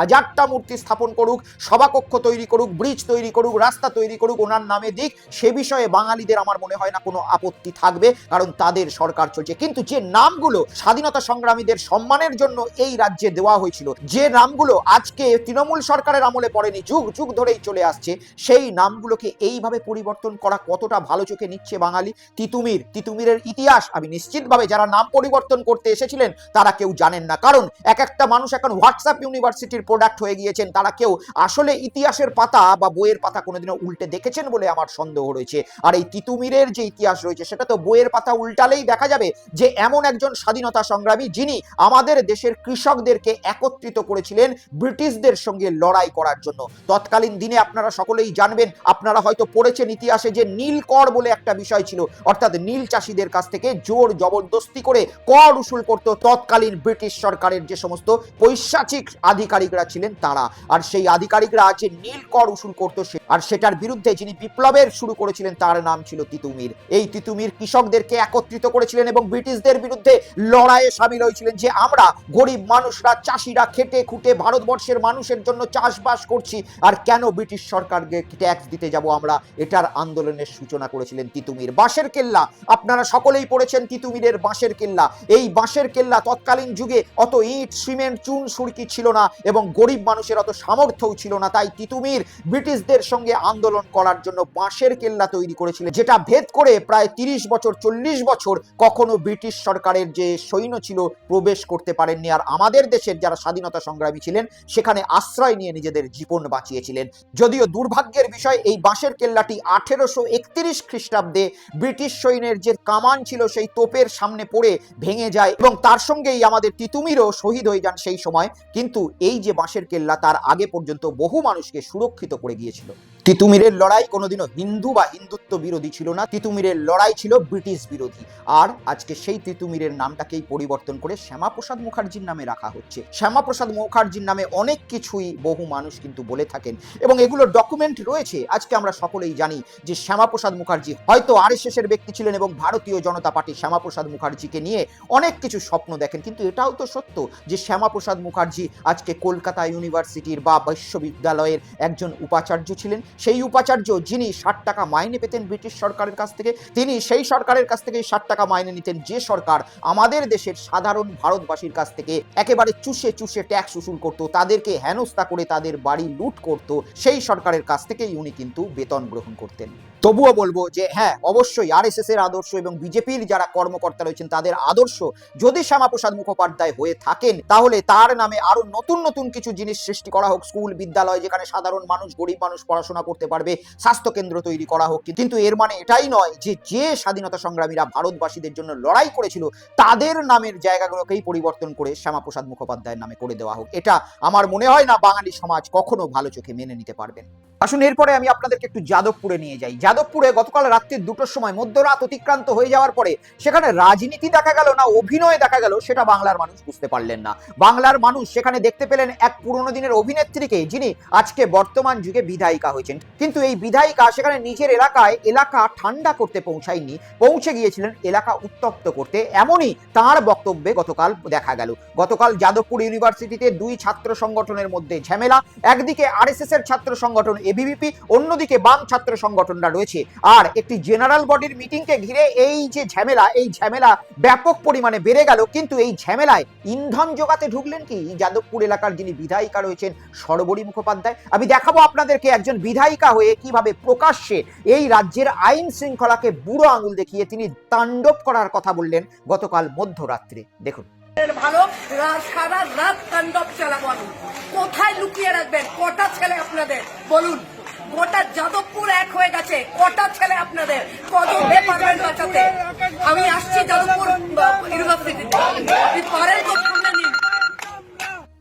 [SPEAKER 1] 1000টা মূর্তি স্থাপন করুক, সভাকক্ষ তৈরি করুক, ব্রিজ তৈরি করুক, রাস্তা তৈরি করুক, ওনার নামে দিক, সে বিষয়ে বাঙালিদের আমার মনে হয় না কোনো আপত্তি থাকবে, কারণ তাদের সরকার চলছে। কিন্তু যে নামগুলো স্বাধীনতা সংগ্রামীদের সম্মানের জন্য এই রাজ্যে দেওয়া হয়েছিল, যে নামগুলো আজকে তৃণমূল সরকারের আমলে পড়েনি, যুগ যুগ ধরেই চলে আসছে, সেই নামগুলোকে এইভাবে পরিবর্তন করা কতটা ভালো চোখে নিচ্ছে বাঙালি? তিতুমিরের ইতিহাস আমি নিশ্চিতভাবে যারা নাম পরিবর্তন করতে এসেছিলেন তারা কেউ জানেন না, কারণ এক একটা মানুষ এখন হোয়াটসঅ্যাপ ইউনিভার্সিটির প্রোডাক্ট হয়ে গিয়েছেন, তারা কেউ আসলে ইতিহাসের পাতা বা বইয়ের পাতা কোনোদিনও উল্টে দেখেছেন বলে আমার সন্দেহ রয়েছে। আর এই তিতুমিরের যে ইতিহাস রয়েছে সেটা তো বইয়ের পাতা উল্টালেই দেখা যাবে যে এমন একজন স্বাধীনতা সংগ্রামী যিনি আমাদের দেশের কৃষকদেরকে একত্রিত করেছিলেন ব্রিটিশদের সঙ্গে লড়াই করার জন্য। তৎকালীন দিনে আপনারা সকলেই জানবেন, আপনারা হয়তো পড়েছেন ইতিহাসে যে নীল কর বলে একটা বিষয় ছিল, অর্থাৎ নীল চাষিদের কাছ থেকে জোর জবরদস্তি করে কর উসুল করত তৎকালীন ব্রিটিশ সরকারের যে সমস্ত পৈশাচিক আধিকারিকরা ছিলেন তারা। আর সেই আধিকারিকরা যে নীল কর উসুল করতো আর সেটার বিরুদ্ধে যিনি বিপ্লবের শুরু করেছিলেন তার নাম ছিল তিতুমির। এই তিতুমির কৃষকদেরকে একত্রিত করেছিলেন এবং ব্রিটিশদের বিরুদ্ধে লড়াইয়ে সামিল হয়েছিলেন যে আমরা গরিব মানুষরা, চাষিরা খেটে খুঁটে ভারতবর্ষের মানুষের জন্য চাষবাস করছি, আর কেন ব্রিটিশ সরকারকে ট্যাক্স দিতে যাব আমরা, এটার আন্দোলনের সূচনা করেছিলেন তিতুমির। বাঁশের কেল্লা আপনারা সকলেই পড়েছেন, তিতুমিরের বাঁশের কেল্লা। এই বাঁশের কেল্লা তৎকালীন যুগে অত ইট, সিমেন্ট, চুন সুরকি ছিল না এবং গরিব মানুষের অত সামর্থ্যও ছিল না, তাই তিতুমির ব্রিটিশদের সঙ্গে আন্দোলন করার জন্য বাঁশের কেল্লা তৈরি করেছিলেন, যেটা ভেদ করে প্রায় 30 বছর 40 বছর কখনো ব্রিটিশ সরকারের যে সৈন্য ছিল প্রবেশ করতে পারেননি। আর আমাদের দেশের যারা স্বাধীনতা সংগ্রামী ছিলেন সেখানে আশ্রয় নিয়ে নিজেদের জীবন বাঁচিয়েছিলেন। যদিও দুর্ভাগ্যের বিষয় এই বাঁশের কেল্লাটি 1831 খ্রিস্টাব্দে ব্রিটিশ সৈন্যের যে কামান ছিল সেই তোপের সামনে পড়ে ভেঙে যায় এবং তার সঙ্গেই আমাদের তিতুমিরও শহীদ হয়ে যান সেই সময়। কিন্তু এই যে বাঁশের কেল্লা তার আগে পর্যন্ত বহু মানুষকে সুরক্ষিত করে গিয়েছিল। তিতুমিরের লড়াই কোনোদিনও হিন্দু বা হিন্দুত্ব বিরোধী ছিল না, তিতুমিরের লড়াই ছিল ব্রিটিশ বিরোধী। আর আজকে সেই তিতুমিরের নামটাকেই পরিবর্তন করে শ্যামাপ্রসাদ মুখার্জির নামে রাখা হচ্ছে। শ্যামাপ্রসাদ মুখার্জির নামে অনেক কিছুই বহু মানুষ কিন্তু বলে থাকেন এবং এগুলো ডকুমেন্ট রয়েছে। আজকে আমরা সকলেই জানি যে শ্যামাপ্রসাদ মুখার্জি হয়তো RSS এর ব্যক্তি ছিলেন এবং ভারতীয় জনতা পার্টি শ্যামাপ্রসাদ মুখার্জিকে নিয়ে অনেক কিছু স্বপ্ন দেখেন, কিন্তু এটাও তো সত্য যে শ্যামাপ্রসাদ মুখার্জি আজকে কলকাতা ইউনিভার্সিটির বা বিশ্ববিদ্যালয়ের একজন উপাচার্য ছিলেন। সেই উপাচার্য যিনি 60 টাকা মাইনে পেতেন ব্রিটিশ সরকারের কাছ থেকে, তিনি সেই সরকারের কাছ থেকে 60 টাকা মাইনে নিতেন যে সরকার আমাদের দেশের সাধারণ ভারতবাসীর কাছ থেকে একেবারে চুষে চুষে ট্যাক্স উসুল করত, তাদেরকে হেনস্থা করে তাদের বাড়ি লুট করত, সেই সরকারের কাছ থেকেই উনি কিন্তু বেতন গ্রহণ করতেন। তবুও বলবো যে হ্যাঁ, অবশ্যই RSS এর আদর্শ এবং বিজেপির যারা কর্মকর্তা রয়েছেন তাদের আদর্শ যদি শ্যামাপ্রসাদ মুখোপাধ্যায় হয়ে থাকেন তাহলে তার নামে আরো নতুন নতুন কিছু জিনিস সৃষ্টি করা হোক, স্কুল বিদ্যালয় যেখানে সাধারণ মানুষ, গরিব মানুষ পড়াশোনা করতে পারবে, স্বাস্থ্য কেন্দ্র তৈরি করা হোক। কিন্তু এর মানে এটাই নয় যে যে স্বাধীনতা সংগ্রামীরা ভারতবাসীদের জন্য লড়াই করেছিল তাদের নামের জায়গাগুলোকেই পরিবর্তন করে শ্যামাপ্রসাদ মুখোপাধ্যায়ের নামে করে দেওয়া হোক। এটা আমার মনে হয় না বাঙালি সমাজ কখনো ভালো চোখে মেনে নিতে পারবেন। আসুন এরপরে আমি আপনাদেরকে একটু যাদবপুরে নিয়ে যাই। যাদবপুরে গতকাল রাত্রি 2টোর সময় মধ্যরাত অতিক্রান্ত হয়ে যাওয়ার পরে সেখানে রাজনীতি দেখা গেল না অভিনয় দেখা গেল সেটা বাংলার মানুষ বুঝতে পারলেন না। বাংলার মানুষ সেখানে দেখতে পেলেন এক পুরনো দিনের অভিনেত্রীকে যিনি আজকে বর্তমান যুগে বিধায়িকা হয়েছেন। কিন্তু এই বিধায়িকা সেখানে নিজের এলাকা ঠান্ডা করতে পৌঁছায়নি, পৌঁছে গিয়েছিলেন এলাকা উত্তপ্ত করতে। এমনই তার বক্তব্যে গতকাল দেখা গেল। গতকাল যাদবপুর ইউনিভার্সিটিতে দুই ছাত্র সংগঠনের মধ্যে ঝামেলা। একদিকে RSS এর ছাত্র সংগঠন ABVP, অন্যদিকে বাম ছাত্র সংগঠনরা রয়েছে। আর একটি জেনারেল বডির মিটিংকে ঘিরে এই যে ঝামেলা, এই ঝামেলা ব্যাপক পরিমাণে বেড়ে গেল। কিন্তু এই ঝামেলায় ইন্ধন যোগাতে ঢুকলেন কি যাদবপুর এলাকার যিনি বিধায়িকা রয়েছেন সর্বরী মুখোপাধ্যায়। আমি দেখাবো আপনাদেরকে একজন বিধায়িকা হয়ে কিভাবে প্রকাশ্যে এই রাজ্যের আইন শৃঙ্খলাকে বুড়ো আঙুল দেখিয়ে তিনি তাণ্ডব করার কথা বললেন গতকাল মধ্যরাত্রে। দেখুন।
[SPEAKER 4] ভালো সারা রাত তাণ্ডব চালাবো আমি। কোথায় লুকিয়ে রাখবেন? কটা ছেলে আপনাদের বলুন? গোটা যাদবপুর এক হয়ে গেছে। কটা ছেলে আপনাদের? কজন পারবেন বাঁচাতে? আমি আসছি যাদবপুর ইউনিভার্সিটিতে, আপনি পারেন তো সামনে নিন।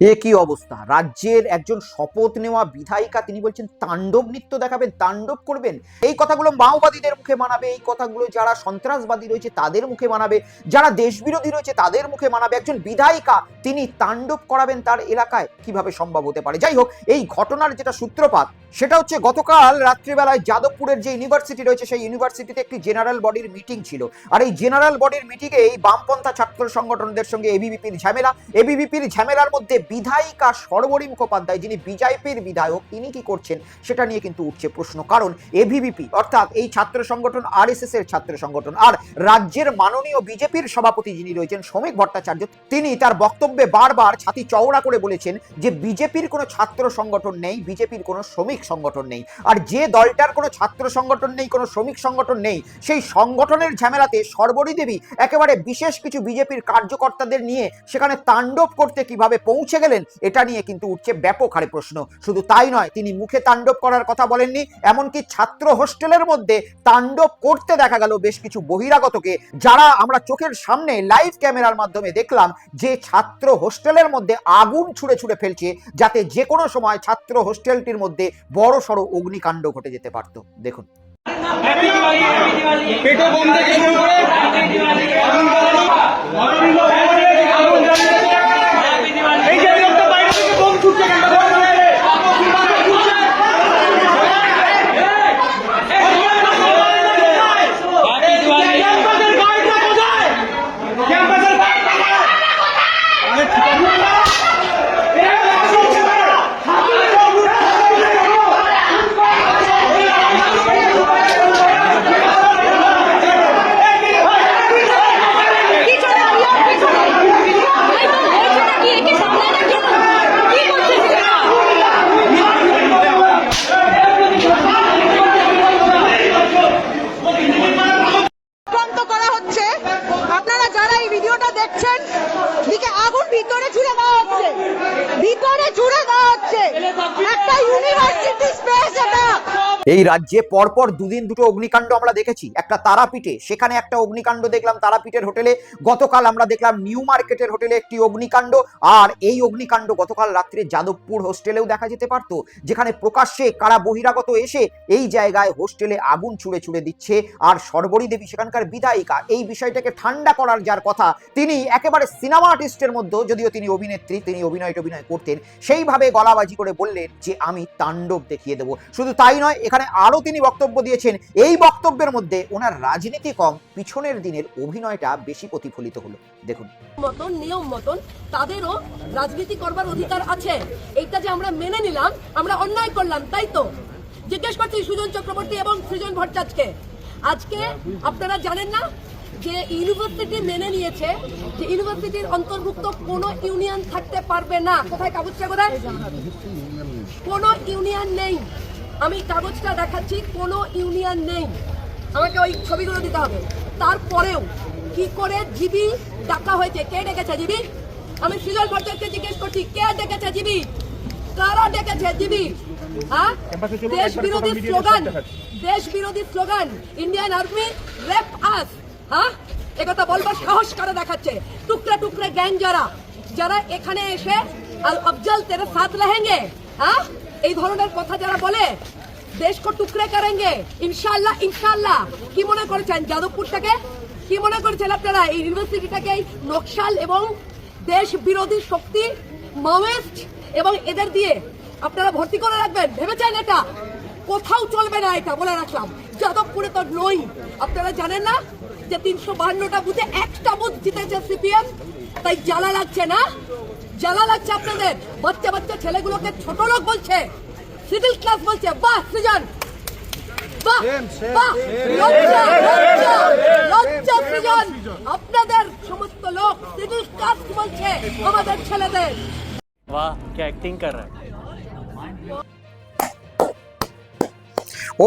[SPEAKER 1] এ কি অবস্থা! রাজ্যের একজন শপথ নেওয়া বিধায়িকা তিনি বলছেন তাণ্ডব নৃত্য দেখাবেন, তাণ্ডব করবেন। এই কথাগুলো মাওবাদীদের মুখে মানাবে, এই কথাগুলো যারা সন্ত্রাসবাদী রয়েছে তাদের মুখে মানাবে, যারা দেশবিরোধী রয়েছে তাদের মুখে মানাবে। একজন বিধায়িকা তিনি তাণ্ডব করাবেন তার এলাকায়, কিভাবে সম্ভব হতে পারে? যাই হোক, এই ঘটনার যেটা সূত্রপাত সেটা হচ্ছে গতকাল রাত্রিবেলায় যাদবপুরের যে ইউনিভার্সিটি রয়েছে সেই ইউনিভার্সিটিতে একটি জেনারেল বডির মিটিং ছিল। আর এই জেনারেল বডির মিটিংয়ে এই বামপন্থা ছাত্র সংগঠনদের সঙ্গে ABVPর ঝামেলা, ABVPর ঝামেলার মধ্যে বিধায়িকা শর্বরী মুখোপাধ্যায়, যিনি বিজেপির বিধায়ক, তিনি কি করছেন সেটা নিয়ে কিন্তু উঠছে প্রশ্ন। কারণ এবিভিপি অর্থাৎ এই ছাত্র সংগঠন আরএসএস এর ছাত্র সংগঠন, আর রাজ্যের মাননীয় বিজেপির সভাপতি যিনি রয়েছেন শ্রমিক ভট্টাচার্য, তিনি তার বক্তব্যে বারবার ছাতি চওড়া করে বলেছেন যে বিজেপির কোনো ছাত্র সংগঠন নেই, বিজেপির কোনো শ্রমিক সংগঠন নেই। আর যে দলটার কোনো ছাত্র সংগঠন নেই, কোনো শ্রমিক সংগঠন নেই, সেই সংগঠনের ঝামেলাতে শর্বরী দেবী একেবারে বিশেষ কিছু বিজেপির কার্যকর্তাদের নিয়ে সেখানে তাণ্ডব করতে কিভাবে পৌঁছে গেলেন, এটা নিয়ে কিন্তু উঠছে ব্যাপক হারে প্রশ্ন। শুধু তাই নয়, তিনি মুখে তাণ্ডব করার কথা বলেননি, এমনকি ছাত্র হোস্টেলের মধ্যে তাণ্ডব করতে দেখা গেল বেশ কিছু বহিরাগতকে, যারা আমরা চোখের সামনে লাইভ ক্যামেরার মাধ্যমে দেখলাম যে ছাত্র হোস্টেলের মধ্যে আগুন ছুঁড়ে ছুঁড়ে ফেলছে, যাতে যে কোনো সময় ছাত্র হোস্টেলটির মধ্যে বড় সড়ো অগ্নিকাণ্ড ঘটে যেতে পারত। দেখুন।
[SPEAKER 9] আক্রান্ত করা হচ্ছে। আপনারা যারা এই ভিডিওটা দেখছেন, দিকে আগুন ভিতরে ছুড়ে দেওয়া হচ্ছে, ভিতরে ছুড়ে দেওয়া হচ্ছে। একটা ইউনিভার্সিটি স্পেস এটা।
[SPEAKER 1] এই রাজ্যে পরপর দুদিন দুটো অগ্নিকাণ্ড আমরা দেখেছি। একটা তারাপীঠে, সেখানে একটা অগ্নিকাণ্ড দেখলাম তারাপীঠের হোটেলে, গতকাল আমরা দেখলাম নিউ মার্কেটের হোটেলে একটি অগ্নিকাণ্ড, আর এই অগ্নিকাণ্ড গতকাল রাত্রে যাদবপুর হোস্টেলেও দেখা যেতে পারত, যেখানে প্রকাশ্যে কারা বহিরাগত এসে এই জায়গায় হোস্টেলে আগুন ছুঁড়ে ছুঁড়ে দিচ্ছে। আর শর্বরী দেবী সেখানকার বিধায়িকা এই বিষয়টাকে ঠান্ডা করার যার কথা, তিনি একেবারে সিনেমা আর্টিস্টের মধ্যে, যদিও তিনি অভিনেত্রী, তিনি অভিনয় করতেন, সেইভাবে গলাবাজি করে বললেন যে আমি তাণ্ডব দেখিয়ে দেবো। শুধু তাই নয়, এখানে আরো তিনি বক্তব্য দিয়েছেন। এই বক্তব্যের মধ্যে ওনার রাজনীতি কম, পিছনের দিনের অভিনয়টা বেশি প্রতিফলিত হলো। দেখুন।
[SPEAKER 4] মতন নিয়ম মতন তাদেরও রাজনীতি করবার অধিকার আছে। এইটা যে আমরা মেনে নিলাম, আমরা অন্যায় করলাম, তাই তো? জিজ্ঞেস করছি সুজন চক্রবর্তী এবং সৃজন ভট্টাচার্যকে, আজকে আপনারা জানেন না যে ইউনিভার্সিটি মেনে নিয়েছে যে ইউনিভার্সিটির অন্তর্ভুক্ত কোনো ইউনিয়ন থাকতে পারবে না। কোথায় কাগজটা, কোথায়? কোনো ইউনিয়ন নেই। আমি কাগজটা দেখাচ্ছি, কোনো ইউনিয়ন নেই। আমাকে ওই ছবিগুলো দিতে হবে। তারপরেও কি করে জিবি ডাকা হয়েছে? কে ডেকেছে জিবি? আমি সৃজন ভট্টাচার্যকে জিজ্ঞেস করছি, কে ডেকেছে জিবি? কারা ডেকেছে জিবি? হ্যাঁ, দেশ বিরোধী স্লোগান, দেশ বিরোধী স্লোগান, ইন্ডিয়ান আর্মি রেপ আস। হ্যাঁ, একথা বলবার সাহস কারা দেখাচ্ছে? টুকরে টুকরে গ্যাং যারা যারা এখানে এসে আল আফজল তেরে সাথ রহেঙ্গে, হ্যাঁ, এই ধরনের কথা যারা বলে, দেশ কো টুকরে করেঙ্গে ইনশাআল্লাহ। ইনশাআল্লাহ কি মনে করেছেন যাদবপুরটাকে? কি মনে করেছেন আপনারা এই ইউনিভার্সিটিটাকে নকশাল এবং দেশ বিরোধী শক্তি, মাওয়িস্ট এবং এদের দিয়ে আপনারা ভর্তি করে রাখবেন? ভেবেছেন? এটা কোথাও চলবে না, এটা বলে রাখলাম। যাদবপুরে তো নই। আপনারা জানেন না যে 352টা বুথে একটা বুথ জিতেছে সিপিএম? তাই জ্বালা লাগছে না? জ্বালা লাগছে আপনাদের? বাচ্চা বাচ্চা ছেলেগুলোকে ছোট লোক বলছে, সিভিল ক্লাস বলছে। বাহ সৃজন, বাহ বাহ, লজ্জা লজ্জা লজ্জা সৃজন। আপনাদের সমস্ত লোক সিভিল ক্লাস বলছে আমাদের ছেলেদের।
[SPEAKER 10] वाह क्या एक्टिंग कर रहा है।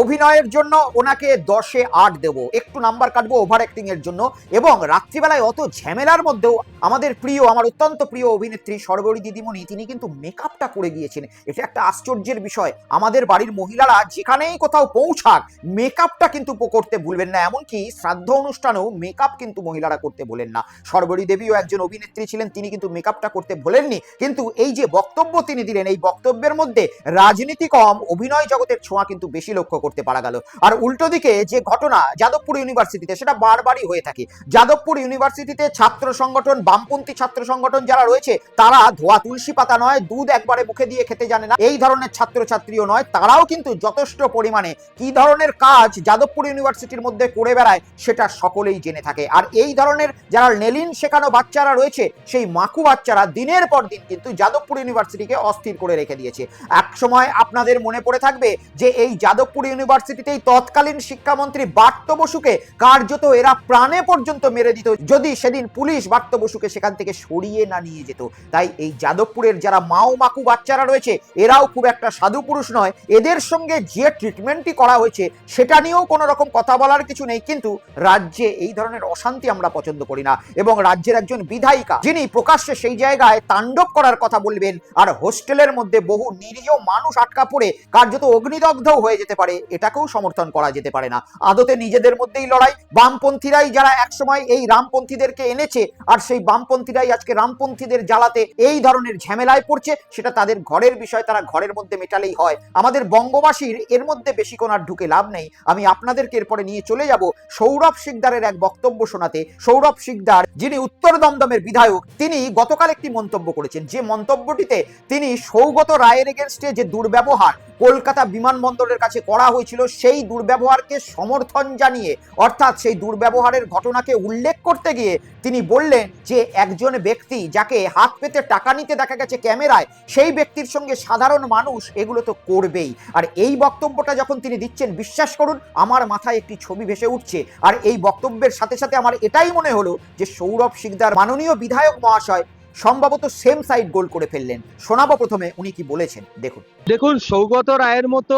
[SPEAKER 1] অভিনয়ের জন্য ওনাকে 10-এ 8 দেব, একটু নাম্বার কাটবো ওভার অ্যাক্টিং এর জন্য। এবং রাত্রিবেলায় অত ঝামেলার মধ্যেও আমাদের প্রিয়, আমার অত্যন্ত প্রিয় অভিনেত্রী শর্বরী দিদিমণি, তিনি কিন্তু মেকআপটা করে গিয়েছেন। এটা একটা আশ্চর্যের বিষয়। আমাদের বাড়ির মহিলারা যেখানেই কোথাও পৌঁছাক, মেকআপটা কিন্তু করতে ভুলবেন না। এমনকি শ্রাদ্ধ অনুষ্ঠানেও মেকআপ কিন্তু মহিলারা করতে ভোলেন না। শর্বরী দেবীও একজন অভিনেত্রী ছিলেন, তিনি কিন্তু মেকআপটা করতে ভোলেননি। কিন্তু এই যে বক্তব্য তিনি দিলেন, এই বক্তব্যের মধ্যে রাজনীতি কম, অভিনয় জগতের ছোঁয়া কিন্তু বেশি লক্ষ্য করতে পারা গেল। আর উল্টো দিকে যে ঘটনা যাদবপুর ইউনিভার্সিটিতে, সেটা বারবারই হয়ে থাকে। যাদবপুর ইউনিভার্সিটিতে ছাত্র সংগঠন, বামপন্থী ছাত্র সংগঠন যারা রয়েছে, তারা ধোয়া তুলসী পাতা নয়, দুধ একবারে মুখে দিয়ে খেতে জানে না, এই ধরনের ছাত্রছাত্রীও নয়। তারাও কিন্তু যথেষ্ট পরিমাণে কি ধরনের কাজ যাদবপুর ইউনিভার্সিটির মধ্যে করে বেড়ায় সেটা সকলেই জেনে থাকে। আর এই ধরনের যারা নেলিন শেখানো বাচ্চারা রয়েছে, সেই মাকু বাচ্চারা দিনের পর দিন কিন্তু যাদবপুর ইউনিভার্সিটিকে অস্থির করে রেখে দিয়েছে। এক সময় আপনাদের মনে পড়ে থাকবে যে এই যাদবপুর ইউনিভার্সিটিতেই তৎকালীন শিক্ষামন্ত্রী বার্ত বসুকে কার্যত এরা প্রাণে পর্যন্ত মেরে দিত, যদি সেদিন পুলিশ বার্ত বসুকে সেখান থেকে সরিয়ে না নিয়ে যেত। তাই এই যাদবপুরের যারা মাও মাকু বাচ্চারা রয়েছে, এরাও খুব একটা সাধু পুরুষ নয়। এদের সঙ্গে যে ট্রিটমেন্টই করা হয়েছে সেটা নিয়েও কোনো রকম কথা বলার কিছু নেই। কিন্তু রাজ্যে এই ধরনের অশান্তি আমরা পছন্দ করি না, এবং রাজ্যের একজন বিধায়িকা যিনি প্রকাশ্যে সেই জায়গায় তাণ্ডব করার কথা বলবেন, আর হোস্টেলের মধ্যে বহু নিরীহ মানুষ আটকা পড়ে কার্যত অগ্নিদগ্ধও হয়ে যেতে পারে, এটাকেও সমর্থন করা যেতে পারে না। আদতে নিজেদের মধ্যেই লড়াই। বামপন্থীরাই যারা একসময় এই রামপন্থীদেরকে এনেছে, আর সেই বামপন্থীরাই আজকে রামপন্থীদের জ্বালাতে এই ধরনের ঝামেলায় পড়ছে, সেটা তাদের ঘরের বিষয়, তারা ঘরের মধ্যে মেটালেই হয়। আমাদের বঙ্গবাসীর এর মধ্যে বেশি কোন আর ঢুকে লাভ নেই। আমি আপনাদেরকে এরপরে নিয়ে চলে যাব সৌরভ শিকদারের এক বক্তব্য শোনাতে। সৌরভ শিকদার, যিনি উত্তর দমদমের বিধায়ক, তিনি গতকাল একটি মন্তব্য করেছেন, যে মন্তব্যটিতে তিনি সৌগত রায়ের এগেনস্টে যে দুর্ব্যবহার কলকাতা বিমানবন্দরের কাছে করা হয়েছিল, সেই দুর্ব্যবহারকে সমর্থন জানিয়ে, অর্থাৎ সেই দুর্ব্যবহারের ঘটনাকে উল্লেখ করতে গিয়ে তিনি বললেন যে একজন ব্যক্তি যাকে হাত পেতে টাকা নিতে দেখা গেছে ক্যামেরায়, সেই ব্যক্তির সঙ্গে সাধারণ মানুষ এগুলো তো করবেই। আর এই বক্তব্যটা যখন তিনি দিচ্ছেন, বিশ্বাস করুন আমার মাথায় একটি ছবি ভেসে উঠছে। আর এই বক্তব্যের সাথে সাথে আমার এটাই মনে হলো যে সৌরভ শিকদার মাননীয় বিধায়ক মহাশয় সম্ভবত সেম সাইড গোল করে ফেললেন। শোনাবো প্রথমে উনি কি বলেছেন, দেখুন।
[SPEAKER 11] দেখুন, সৌগত রায়ের মতো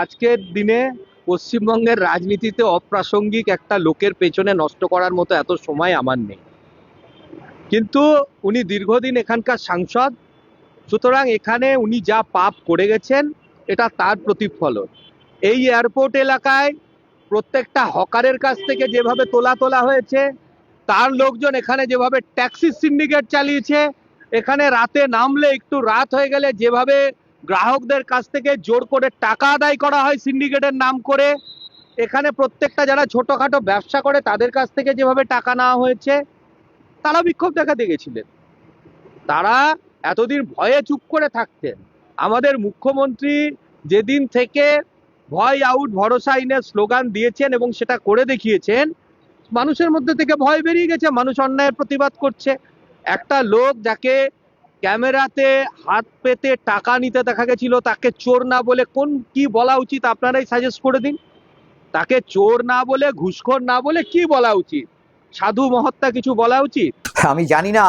[SPEAKER 11] আজকের দিনে পশ্চিমবঙ্গের রাজনীতিতে অপ্রাসঙ্গিক একটা লোকের পেছনে নষ্ট করার মতো এত সময় আমার নেই, কিন্তু উনি দীর্ঘদিন এখানকার সাংসদ, সুতরাং এখানে উনি যা পাপ করে গেছেন এটা তার প্রতিফলন। এই এয়ারপোর্ট এলাকায় প্রত্যেকটা হকারের কাছ থেকে যেভাবে তোলা হয়েছে, তার লোকজন এখানে যেভাবে ট্যাক্সি সিন্ডিকেট চালিয়েছে, এখানে রাতে নামলে একটু রাত হয়ে গেলে যেভাবে গ্রাহকদের কাছ থেকে জোর করে টাকা আদায় করা হয় সিন্ডিকেটের নাম করে, এখানে প্রত্যেকটা যারা ছোটখাটো ব্যবসা করে তাদের কাছ থেকে যেভাবে টাকা নেওয়া হয়েছে, তারা বিক্ষোভ দেখাতে গেছিলেন। তারা এতদিন ভয়ে চুপ করে থাকতেন। আমাদের মুখ্যমন্ত্রী যেদিন থেকে ভয় আউট ভরসা ইনের স্লোগান দিয়েছেন এবং সেটা করে দেখিয়েছেন, মানুষের মধ্যে থেকে ভয় বেরিয়ে গেছে, মানুষ অন্যায়ের প্রতিবাদ করছে। একটা লোক যাকে ক্যামেরাতে হাত পেতে টাকা নিতে দেখা গেছিল, তাকে চোর না বলে কি বলা উচিত আপনারাই সাজেস্ট করে দিন। তাকে চোর না বলে, ঘুষখোর না বলে কি বলা উচিত? সাধু মহাত্মা কিছু বলা উচিত?
[SPEAKER 1] আমি জানি না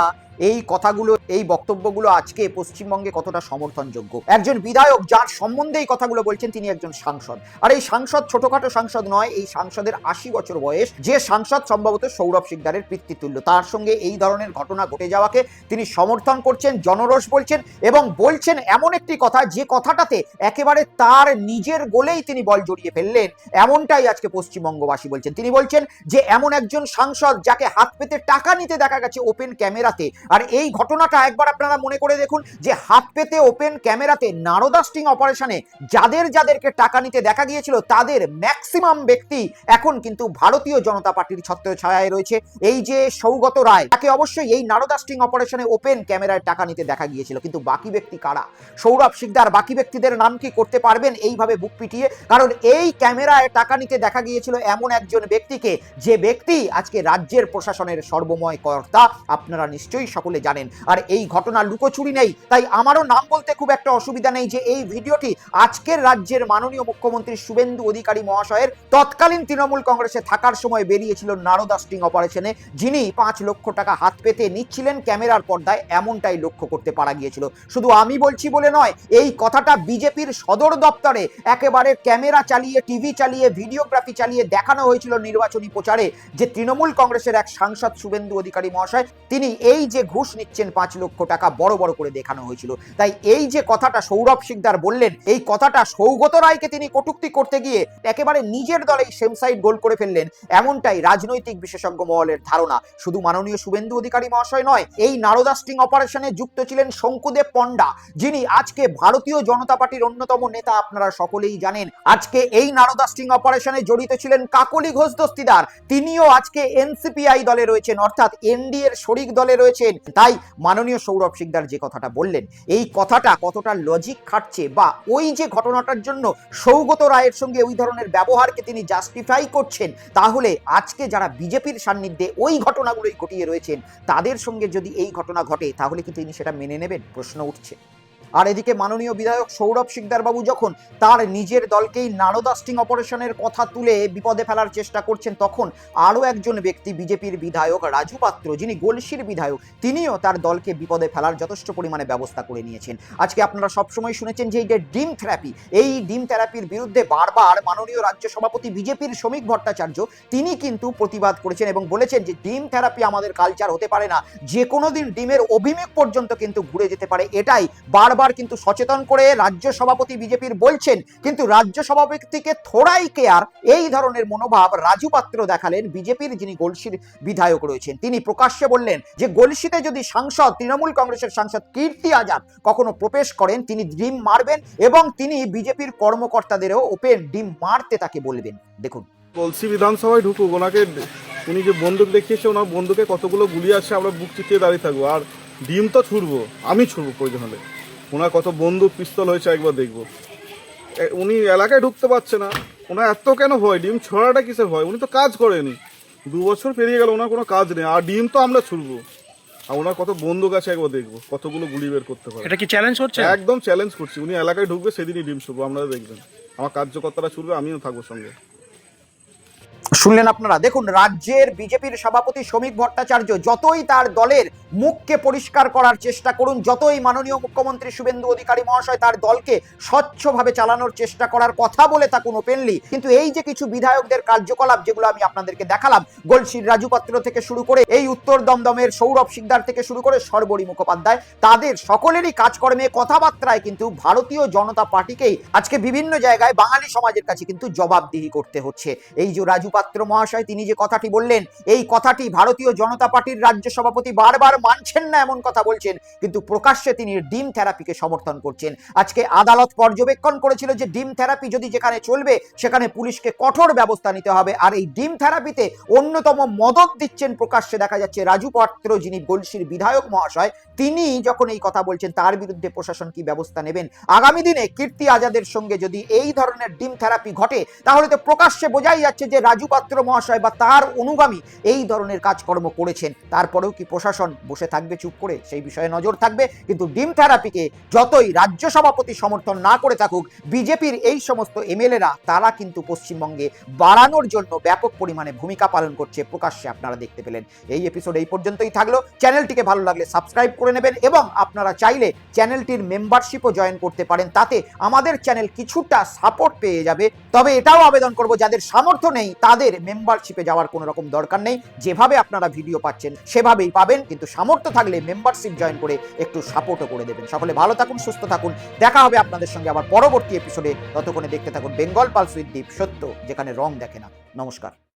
[SPEAKER 1] এই কথাগুলো, এই বক্তব্যগুলো আজকে পশ্চিমবঙ্গে কতটা সমর্থনযোগ্য। একজন বিধায়ক যার সম্বন্ধে এই কথাগুলো বলছেন, তিনি একজন সাংসদ। আর এই সাংসদ ছোটখাটো সাংসদ নয়, এই সাংসদের 80 বছর বয়স। যে সাংসদ সম্ভবত সৌরভ শিকদারের পিতৃতুল্য, তার সঙ্গে এই ধরনের ঘটনা ঘটে যাওয়াকে তিনি সমর্থন করছেন, জনরোষ বলছেন, এবং বলছেন এমন একটি কথা, যে কথাটাতে একেবারে তার নিজের গোলেই তিনি বল জড়িয়ে ফেললেন। এমনটাই আজকে পশ্চিমবঙ্গবাসী বলছেন। তিনি বলছেন যে এমন একজন সাংসদ যাকে হাত পেতে টাকা নিতে দেখা গেছে ওপেন ক্যামেরাতে। আর এই ঘটনাটা একবার আপনারা মনে করে দেখুন, যে হাত পেতে ওপেন ক্যামেরাতে নারদা স্টিং অপারেশনে যাদেরকে টাকা নিতে দেখা গিয়েছিল, তাদের ম্যাক্সিমাম ব্যক্তি এখন কিন্তু ভারতীয় জনতা পার্টির ছত্রছায়ায় রয়েছে। এই যে সৌগত রায়, তাকে অবশ্যই এই নারদা স্টিং অপারেশনে ওপেন ক্যামেরায় টাকা নিতে দেখা গিয়েছিল, কিন্তু বাকি ব্যক্তি কারা? সৌরভ শিকদার বাকি ব্যক্তিদের নাম কি করতে পারবেন এইভাবে বুক পিটিয়ে? কারণ এই ক্যামেরায় টাকা নিতে দেখা গিয়েছিল এমন একজন ব্যক্তিকে, যে ব্যক্তি আজকে রাজ্যের প্রশাসনের সর্বময় কর্তা, আপনারা নিশ্চয়ই সকলে জানেন। আর এই ঘটনা লুকোচুরি নেই, তাই আমারও নাম বলতে খুব একটা অসুবিধা নেই যে এই ভিডিওটি আজকের রাজ্যের মাননীয় মুখ্যমন্ত্রী শুভেন্দু অধিকারী মহাশয়ের তৎকালীন তৃণমূল কংগ্রেসে থাকার সময় বেরিয়েছিল নারদা স্টিং অপারেশনে, যিনি 5 লক্ষ টাকা হাত পেতে নিচ্ছিলেন ক্যামেরার পর্দায়, এমনটাই লক্ষ্য করতে পারা গিয়েছিল। শুধু আমি বলছি বলে নয়, এই কথাটা বিজেপির সদর দপ্তরে একেবারে ক্যামেরা চালিয়ে, টিভি চালিয়ে, ভিডিওগ্রাফি চালিয়ে দেখানো হয়েছিল নির্বাচনী প্রচারে, যে তৃণমূল কংগ্রেসের এক সাংসদ শুভেন্দু অধিকারী মহাশয়, তিনি এই যে যে ঘুষ নিচ্ছেন 5 লক্ষ টাকা বড় বড় করে দেখানো হয়েছিল। তাই এই যে কথাটা সৌরভ শিকদার বললেন, এই কথাটা সৌগত রায়কে তিনি কটূক্তি করতে গিয়ে একেবারে নিজের দলেই সেম সাইড গোল করে ফেললেন, এমনটাই রাজনৈতিক বিশেষজ্ঞ মহলের ধারণা। শুধু মাননীয় শুভেন্দু অধিকারী মহাশয় নয়, এই নারদা স্টিং অপারেশনে যুক্ত ছিলেন শঙ্কুদেব পণ্ডা, যিনি আজকে ভারতীয় জনতা পার্টির অন্যতম নেতা, আপনারা সকলেই জানেন। আজকে এই নারদা স্টিং অপারেশনে জড়িত ছিলেন কাকলি ঘোষ দস্তিদার, তিনিও আজকে এনসিপিআই দলে রয়েছেন, অর্থাৎ এনডিএ এর শরিক দলে রয়েছেন। তাই মাননীয় সৌরভ শিকদার যে কথাটা বললেন, এই কথাটা কতটা লজিক খাটছে, বা ওই যে ঘটনাটার জন্য সৌগত রায়ের সঙ্গে ওই ধরনের ব্যবহারকে তিনি জাস্টিফাই করছেন, তাহলে আজকে যারা বিজেপির সান্নিধ্যে ওই ঘটনাগুলোই ঘটিয়ে রয়েছেন তাদের সঙ্গে যদি এই ঘটনা ঘটে, তাহলে কি তিনি সেটা মেনে নেবেন? প্রশ্ন উঠছে। আর এদিকে মাননীয় বিধায়ক সৌরভ শিকদার বাবু যখন তার নিজের দলকেই নারদা স্টিং অপারেশনের কথা তুলে বিপদে ফেলার চেষ্টা করছেন, তখন আরও একজন ব্যক্তি বিজেপির বিধায়ক রাজু পাত্র, যিনি গলসির বিধায়ক, তিনিও তার দলকে বিপদে ফেলার যথেষ্ট পরিমাণে ব্যবস্থা করে নিয়েছেন। আজকে আপনারা সবসময় শুনেছেন যে এই যে ডিম থেরাপি, এই ডিম থেরাপির বিরুদ্ধে বারবার মাননীয় রাজ্য সভাপতি বিজেপির শ্রমিক ভট্টাচার্য তিনি কিন্তু প্রতিবাদ করেছেন এবং বলেছেন যে ডিম থেরাপি আমাদের কালচার হতে পারে না, যে কোনো দিন ডিমের অভিমুখ পর্যন্ত কিন্তু ঘুরে যেতে পারে। এটাই বারবার কিন্তু সচেতন করে রাজ্য সভাপতি বিজেপির বলছেন, কিন্তু রাজ্য সভাপতিকে থোড়াই কেয়ার এই ধরনের মনোভাব রাজু পাত্র দেখালেন বিজেপির যিনি গলসির বিধায়ক রয়েছেন। তিনি প্রকাশ্যে বললেন যে গলসিতে যদি সাংসদ, তৃণমূল কংগ্রেসের সাংসদ কীর্তি আজাদ কখনো প্রবেশ করেন, তিনি ডিম মারবেন এবং তিনি বিজেপির কর্মকর্তাদেরও ওপেন ডিম মারতে তাকে বলবেন। দেখুন,
[SPEAKER 5] গলসি বিধানসভায় ঢুকুক, ওনাকে উনি যে বন্দুক দেখিয়েছে, ওনার বন্দুকে কতগুলো গুলি আছে, আমরা বুক চিতিয়ে দাঁড়িয়ে থাকবো। আর ডিম তো ছুড়বো, আমি ছুড়বো প্রয়োজন হলে। ওনার কত বন্দুক পিস্তল হয়েছে একবার দেখবো। উনি এলাকায় ঢুকতে পারছে না, ওনার এত কেন ভয়? ডিম ছড়াটা কিসের ভয়? উনি তো কাজ করেনি, 2 বছর পেরিয়ে গেল, ওনার কোনো কাজ নেই, আর ডিম তো আমরা ছুড়বো। আর ওনার কত বন্দুক আছে একবার দেখবো, কতগুলো গুলি বের করতে পারে।
[SPEAKER 10] এটা কি চ্যালেঞ্জ করছে?
[SPEAKER 5] একদম চ্যালেঞ্জ করছি। উনি এলাকায় ঢুকবে সেদিনই ডিম ছুড়বো, আপনারা দেখবেন। আমার কার্যকর্তারা ছুড়বে, আমিও থাকবো সঙ্গে।
[SPEAKER 1] শুনলেন আপনারা। দেখুন, রাজ্যের বিজেপির সভাপতি শ্রমিক ভট্টাচার্য যতই তার দলের মুখকে পরিষ্কার করার চেষ্টা করুন, যতই মাননীয় মুখ্যমন্ত্রী শুভেন্দু অধিকারী মহাশয় তার দলকে স্বচ্ছভাবে চালানোর চেষ্টা করার কথা বলে থাকুন ওপেনলি, কিন্তু এই যে কিছু বিধায়কদের কার্যকলাপ যেগুলো আমি আপনাদেরকে দেখালাম, গলসির রাজু পাত্র থেকে শুরু করে এই উত্তর দমদমের সৌরভ শিকদার থেকে শুরু করে সর্বরী মুখোপাধ্যায়, তাদের সকলেরই কাজকর্মে, কথাবার্তায় কিন্তু ভারতীয় জনতা পার্টিকেই আজকে বিভিন্ন জায়গায় বাঙালি সমাজের কাছে কিন্তু জবাবদিহি করতে হচ্ছে। এই যে রাজু পাত্র মহাশয় তিনি যে কথাটি বললেন, এই কথাটি ভারতীয় জনতা পার্টির রাজ্য সভাপতি বারবার মানছেন না এমন কথা বলছেন, কিন্তু প্রকাশ্যে তিনি ডিম থেরাপিকে সমর্থন করছেন। আজকে আদালত পর্যবেক্ষণ করেছিল যে ডিম থেরাপি যদি যেখানে চলবে সেখানে পুলিশকে কঠোর ব্যবস্থা নিতে হবে। আর এই ডিম থেরাপিতে অন্যতম মদত দিচ্ছেন প্রকাশ্যে দেখা যাচ্ছে রাজু পাত্র, যিনি গলসির বিধায়ক মহাশয়। তিনি যখন এই কথা বলছেন, তার বিরুদ্ধে প্রশাসন কি ব্যবস্থা নেবেন? আগামী দিনে কীর্তি আজাদের সঙ্গে যদি এই ধরনের ডিম থেরাপি ঘটে, তাহলে তো প্রকাশ্যে বোঝাই যাচ্ছে যে রাজু পাত্র মহাশয় বা তার অনুগামী এই ধরনের কাজকর্ম করেছেন। তারপরেও কি প্রশাসন বসে থাকবে চুপ করে? সেই বিষয়ে নজর থাকবে। কিন্তু ডিম থেরাপিকে যতই রাজ্য সভাপতি সমর্থন না করে থাকুক, বিজেপির এই সমস্ত এমএলএরা তারা কিন্তু পশ্চিমবঙ্গে বাড়ানোর জন্য ব্যাপক পরিমাণে ভূমিকা পালন করছে, প্রকাশ্যে আপনারা দেখতে পেলেন। এই এপিসোড এই পর্যন্তই থাকলো। চ্যানেলটিকে ভালো লাগলে সাবস্ক্রাইব করে নেবেন এবং আপনারা চাইলে চ্যানেলটির মেম্বারশিপও জয়েন করতে পারেন, তাতে আমাদের চ্যানেল কিছুটা সাপোর্ট পেয়ে যাবে। তবে এটাও আবেদন করব, যাদের সামর্থ্য নেই তাদের মেম্বারশিপে যাওয়ার কোনো রকম দরকার নেই, যেভাবে আপনারা ভিডিও পাচ্ছেন সেভাবেই পাবেন, কিন্তু সামর্থ্য থাকলে মেম্বারশিপ জয়েন করে একটু সাপোর্টও করে দেবেন। সকলে ভালো থাকুন, সুস্থ থাকুন, দেখা হবে আপনাদের সঙ্গে আবার পরবর্তী এপিসোডে। ততক্ষণে দেখতে থাকুন বেঙ্গল পালস উইথ দীপ, সত্য যেখানে রং দেখে না। নমস্কার।